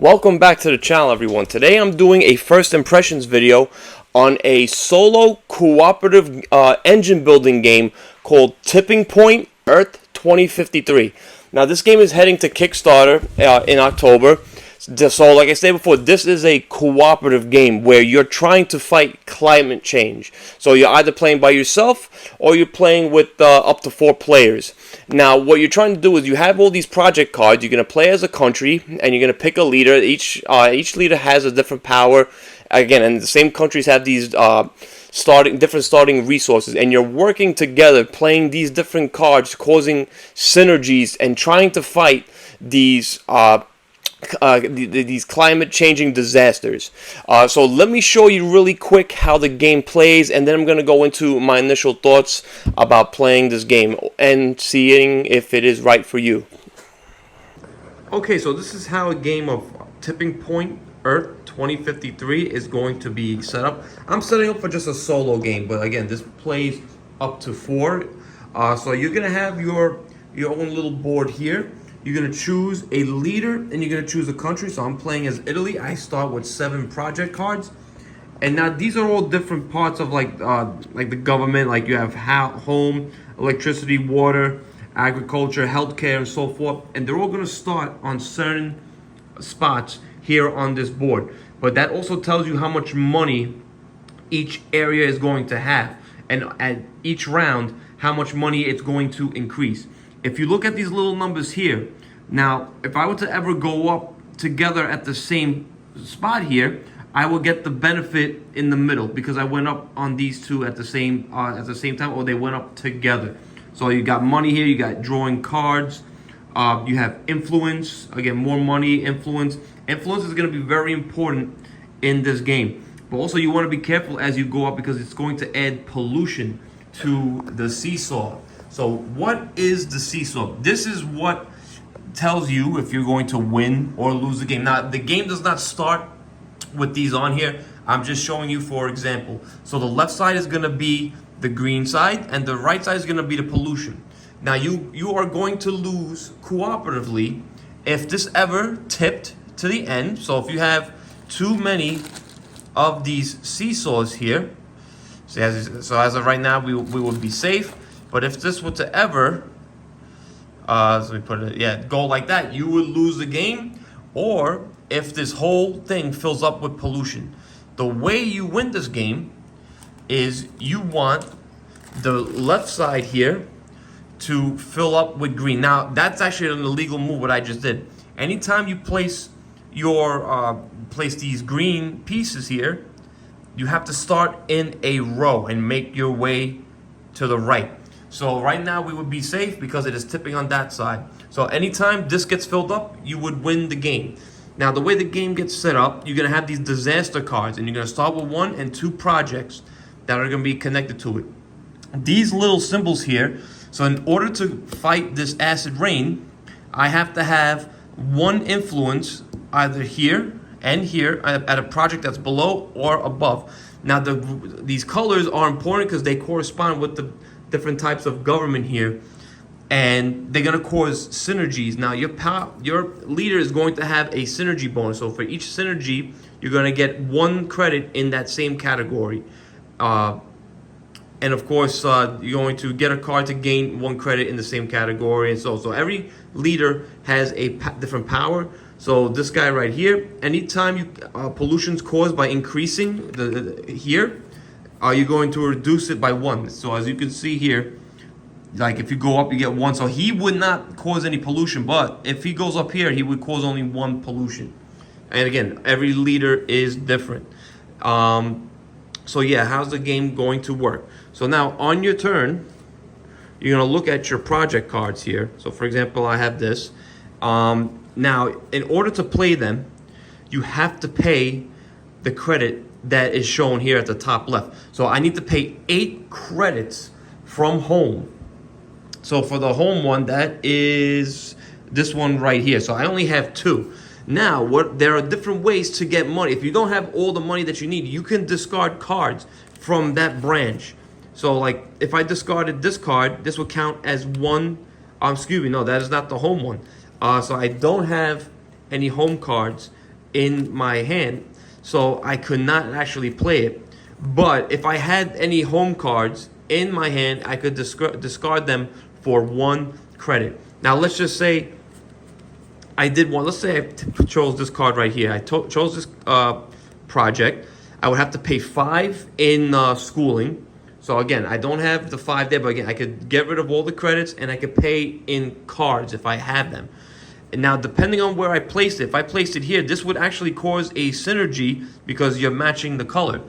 Welcome back to the channel, everyone. Today I'm doing a first impressions video on a solo cooperative engine building game called Tipping Point Earth 2053. Now this game is heading to Kickstarter in October. So like I said before, this is a cooperative game where you're trying to fight climate change. So you're either playing by yourself or you're playing with up to 4 players. Now what you're trying to do is you have all these project cards. You're going to play as a country and you're going to pick a leader. Each leader has a different power. Again, and the same countries have these different starting resources, and you're working together playing these different cards, causing synergies and trying to fight these climate changing disasters. So let me show you really quick how the game plays, and then I'm going to go into my initial thoughts about playing this game and seeing if it is right for you. Okay, so this is how a game of Tipping Point Earth 2053 is going to be set up. I'm setting up for just a solo game, but again, this plays up to 4. So you're going to have your own little board here. You're going to choose a leader and you're going to choose a country. So I'm playing as Italy. I start with 7 project cards. And now these are all different parts of like the government. Like you have home, electricity, water, agriculture, healthcare, and so forth. And they're all going to start on certain spots here on this board. But that also tells you how much money each area is going to have. And at each round, how much money it's going to increase. If you look at these little numbers here, now if I were to ever go up together at the same spot here, I will get the benefit in the middle because I went up on these two at the same time, or they went up together. So you got money here, you got drawing cards, you have influence, again more money, influence. Influence is going to be very important in this game. But also you want to be careful as you go up because it's going to add pollution to the seesaw. So what is the seesaw? This is what tells you if you're going to win or lose the game. Now, the game does not start with these on here. I'm just showing you for example. So the left side is going to be the green side and the right side is going to be the pollution. Now, you are going to lose cooperatively if this ever tipped to the end. So if you have too many of these seesaws here, so as of right now, we would be safe. But if this were to ever, so we put it, go like that, you would lose the game. Or if this whole thing fills up with pollution. The way you win this game is you want the left side here to fill up with green. Now, that's actually an illegal move, what I just did. Anytime you place these green pieces here, you have to start in a row and make your way to the right. So right now we would be safe because it is tipping on that side. So anytime this gets filled up, you would win the game. Now the way the game gets set up, you're going to have these disaster cards and you're going to start with 1 and 2 projects that are going to be connected to it. These little symbols here, so in order to fight this acid rain, I have to have 1 influence either here and here at a project that's below or above. Now these colors are important because they correspond with the different types of government here, and they're going to cause synergies. Now your leader is going to have a synergy bonus, so for each synergy you're going to get 1 credit in that same category, and of course you're going to get a card to gain 1 credit in the same category, and so every leader has a different power. So this guy right here, anytime pollution's caused by increasing here, you're going to reduce it by 1. So as you can see here, like if you go up, you get 1. So he would not cause any pollution, but if he goes up here, he would cause only 1 pollution. And again, every leader is different. So yeah, how's the game going to work? So now on your turn, you're going to look at your project cards here. So for example, I have this. Now, in order to play them, you have to pay the credit that is shown here at the top left. So I need to pay 8 credits from home. So for the home one, that is this one right here. So I only have 2. Now, there are different ways to get money. If you don't have all the money that you need, you can discard cards from that branch. So like if I discarded this card, this would count as 1. Excuse me, no, that is not the home one. So I don't have any home cards in my hand, so I could not actually play it. But if I had any home cards in my hand, I could discard them for 1 credit. Now let's just say I did one. Let's say I chose this card right here. I chose this project. I would have to pay 5 in schooling. So again, I don't have the 5 there, but again, I could get rid of all the credits and I could pay in cards if I have them. And now, depending on where I placed it, if I placed it here, this would actually cause a synergy because you're matching the color.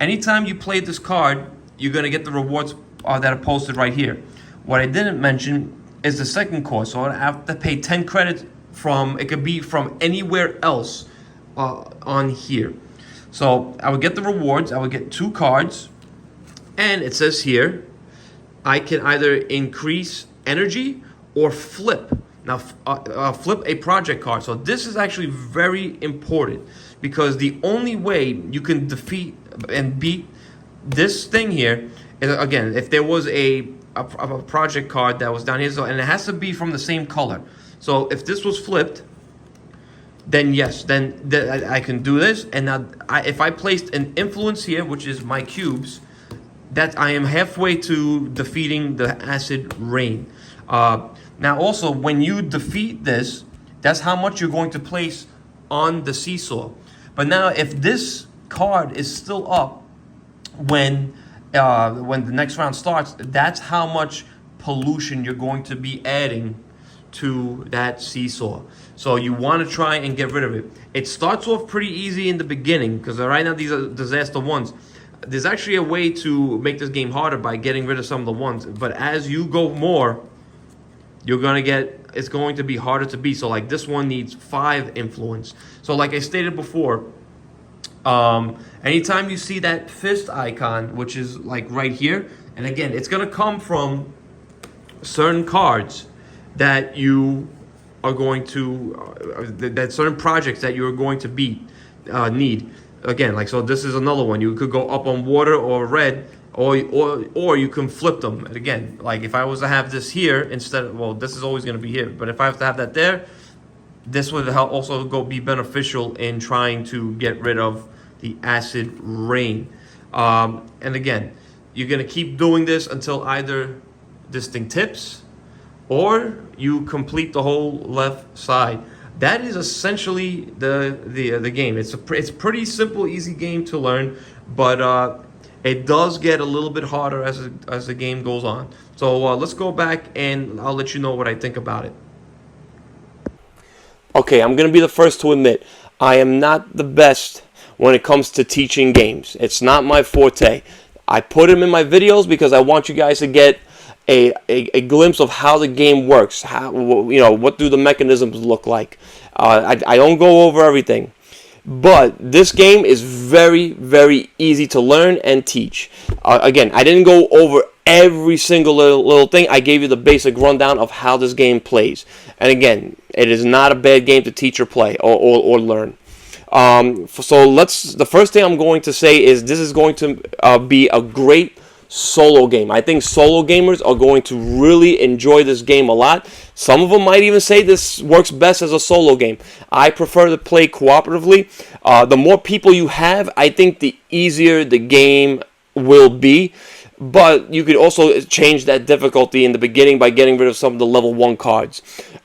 Anytime you play this card, you're going to get the rewards that are posted right here. What I didn't mention is the second cost. So I have to pay 10 credits from, it could be from anywhere else on here. So I would get the rewards, I would get 2 cards, and it says here, I can either increase energy or flip. Now, flip a project card. So this is actually very important because the only way you can defeat and beat this thing here is, again, if there was a project card that was down here, so, and it has to be from the same color. So if this was flipped, then yes, then I can do this. And now, if I placed an influence here, which is my cubes, that I am halfway to defeating the acid rain. Now also, when you defeat this, that's how much you're going to place on the seesaw. But now, if this card is still up when the next round starts, that's how much pollution you're going to be adding to that seesaw. So you want to try and get rid of it. It starts off pretty easy in the beginning because right now these are disaster ones. There's actually a way to make this game harder by getting rid of some of the ones. But as you go more, you're going to get, it's going to be harder to beat. So like this one needs 5 influence. So like I stated before, anytime you see that fist icon, which is like right here, and again, it's going to come from certain cards that you are going to, that certain projects that you're going to beat, need. Again, like, so this is another one. You could go up on water or red, or you can flip them. And again, like if I was to have this here instead of, well, this is always going to be here, but if I have to have that there, this would help also be beneficial in trying to get rid of the acid rain. And again, you're going to keep doing this until either this thing tips or you complete the whole left side. That is essentially the game. It's pretty simple, easy game to learn, but it does get a little bit harder as the game goes on. So let's go back and I'll let you know what I think about it. Okay, I'm going to be the first to admit I am not the best when it comes to teaching games. It's not my forte. I put them in my videos because I want you guys to get a glimpse of how the game works. How, you know, what do the mechanisms look like? I don't go over everything, but this game is very, very easy to learn and teach. Again, I didn't go over every single little thing. I gave you the basic rundown of how this game plays. And again, it is not a bad game to teach or play or learn. So the first thing I'm going to say is this is going to be a great solo game. I think solo gamers are going to really enjoy this game a lot. Some of them might even say this works best as a solo game. I prefer to play cooperatively. The more people you have, I think the easier the game will be. But you could also change that difficulty in the beginning by getting rid of some of the level 1 cards.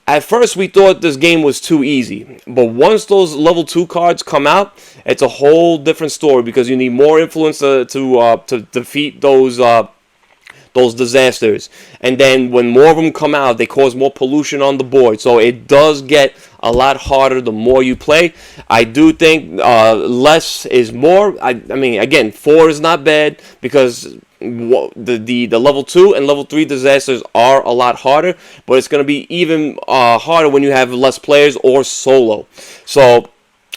At first, we thought this game was too easy. But once those level 2 cards come out, it's a whole different story because you need more influence to defeat those disasters. And then when more of them come out, they cause more pollution on the board. So it does get a lot harder the more you play. I do think less is more. I mean, again, 4 is not bad because the level 2 and level 3 disasters are a lot harder, but it's going to be even harder when you have less players or solo. So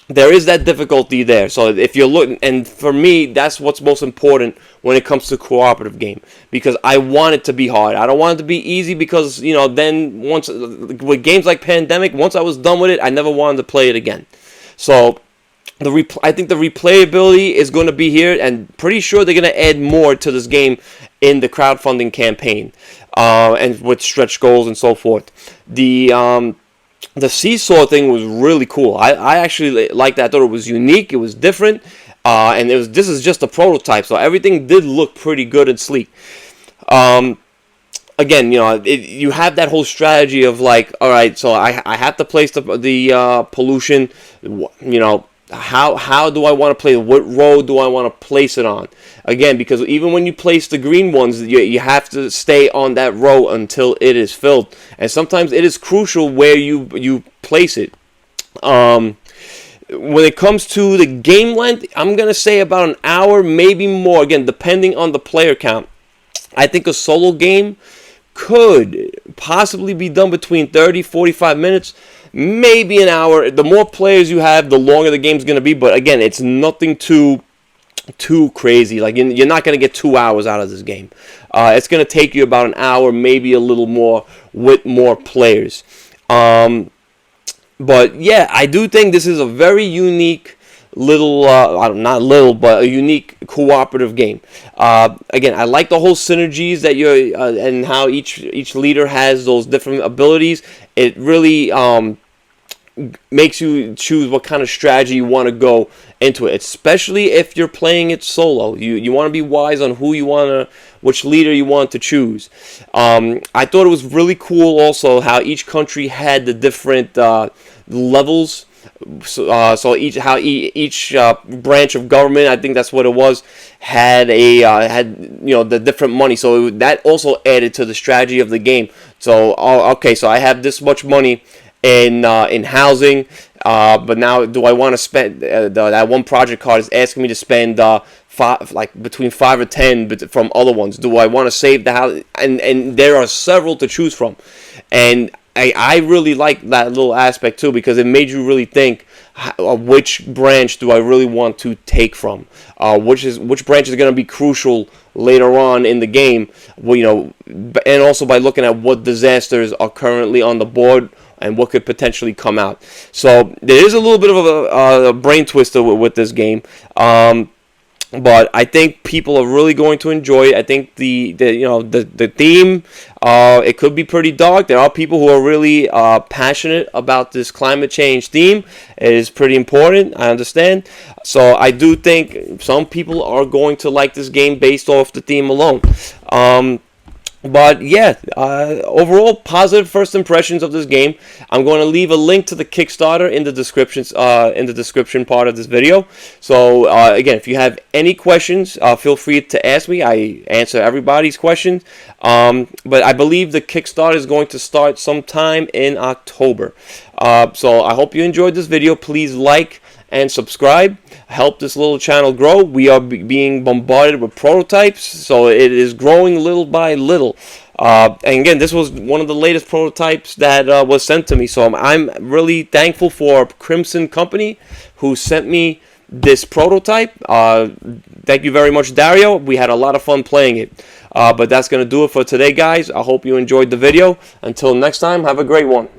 there is that difficulty there. So if you're looking, and for me, that's what's most important when it comes to cooperative game, because I want it to be hard. I don't want it to be easy because, you know, then once with games like Pandemic, once I was done with it, I never wanted to play it again. So I think the replayability is going to be here, and pretty sure they're going to add more to this game in the crowdfunding campaign, and with stretch goals and so forth. The the seesaw thing was really cool. I actually liked that. I thought it was unique. It was different, and this is just a prototype, so everything did look pretty good and sleek. Again, you know, you have that whole strategy of like, all right, so I have to place the pollution. You know, how do I want to play? What row do I want to place it on? Again, because even when you place the green ones, you have to stay on that row until it is filled, and sometimes it is crucial where you place it. When it comes to the game length, I'm gonna say about an hour, maybe more. Again, depending on the player count. I think a solo game could possibly be done between 30-45 minutes, maybe an hour. The more players you have, the longer the game's going to be, but again, it's nothing too crazy. Like, you're not going to get 2 hours out of this game. It's going to take you about an hour, maybe a little more, with more players. But yeah, I do think this is a very unique little, not little, but a unique cooperative game. Again, I like the whole synergies that you're, and how each leader has those different abilities. It really makes you choose what kind of strategy you want to go into it, especially if you're playing it solo. You want to be wise on which leader you want to choose. I thought it was really cool also how each country had the different levels. So each branch of government, I think that's what it was, had the different money. So that also added to the strategy of the game. So okay, so I have this much money in housing, but now do I want to spend that one project card is asking me to spend between 5 or 10 from other ones. Do I want to save the house? And there are several to choose from, and I really like that little aspect too, because it made you really think, which branch do I really want to take from? Which branch is going to be crucial later on in the game? Well, you know, and also by looking at what disasters are currently on the board and what could potentially come out. So there is a little bit of a brain twister with this game. But I think people are really going to enjoy it. I think the theme, it could be pretty dark. There are people who are really passionate about this climate change theme. It is pretty important, I understand. So I do think some people are going to like this game based off the theme alone. But yeah, overall positive first impressions of this game. I'm going to leave a link to the Kickstarter in the description part of this video. So again, if you have any questions, feel free to ask me. I answer everybody's questions. But I believe the Kickstarter is going to start sometime in October. So I hope you enjoyed this video. Please like and subscribe. Help this little channel grow. We are being bombarded with prototypes, so it is growing little by little. And again, this was one of the latest prototypes that was sent to me, so I'm really thankful for Crimson Company who sent me this prototype. Thank you very much, Dario. We had a lot of fun playing it. But that's going to do it for today, guys. I hope you enjoyed the video. Until next time, have a great one.